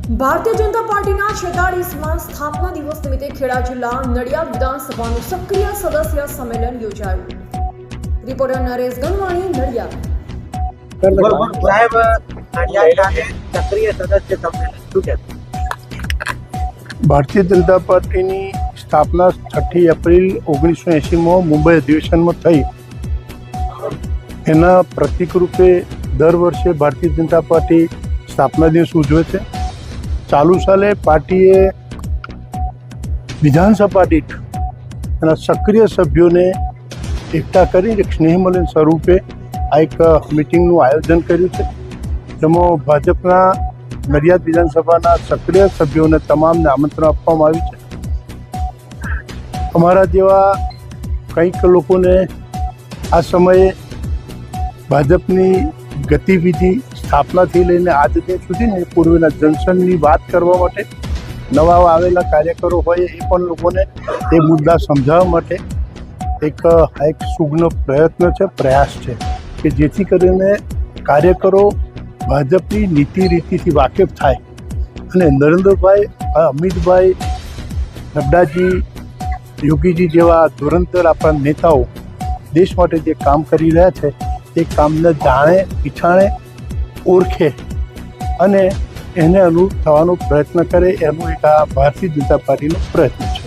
ભારતીય જનતા પાર્ટીના 46મા સ્થાપના દિવસ નિમિત્તે ખેડા જિલ્લા નડિયાદ વિધાનસભાનું સક્રિય સદસ્ય સંમેલન યોજાયું। રિપોર્ટર નરેશ ગણવાણી, નડિયાદ। સાહેબ, નડિયાદ ખાતે સક્રિય સદસ્ય સંમેલન શું છે? ભારતીય જનતા પાર્ટીની સ્થાપના 6 એપ્રિલ 1980માં મુંબઈ અધિવેશનમાં થઈ। એના પ્રતીક રૂપે દર વર્ષે ભારતીય જનતા પાર્ટી સ્થાપના દિવસ ઉજવે છે। ચાલુ સાલે પાર્ટીએ વિધાનસભા દીઠ એના સક્રિય સભ્યોને એકઠા કરી એક સ્નેહ મિલન સ્વરૂપે આ એક મિટિંગનું આયોજન કર્યું છે, જેમાં ભાજપના નડિયાદ વિધાનસભાના સક્રિય સભ્યોને તમામને આમંત્રણ આપવામાં આવ્યું છે। અમારા જેવા કંઈક લોકોને આ સમયે ભાજપની ગતિવિધિ સ્થાપનાથી લઈને આજ દિન સુધીની પૂર્વના જંકશનની વાત કરવા માટે, નવા આવેલા કાર્યકરો હોય એ પણ લોકોને એ મુદ્દા સમજાવવા માટે એક સુગ્ન પ્રયત્ન છે, પ્રયાસ છે કે જેથી કરીને કાર્યકરો ભાજપની નીતિ રીતિથી વાકેફ થાય અને નરેન્દ્રભાઈ, અમિતભાઈ, નડ્ડાજી, યોગીજી જેવા ધુરંધર આપણા નેતાઓ દેશ માટે જે કામ કરી રહ્યા છે એ કામને જાણે, પીછાણે, ઓળખે અને એને અનુરૂપ થવાનો પ્રયત્ન કરે, એનું એક આ ભારતીય જનતા પાર્ટીનો પ્રયત્ન છે।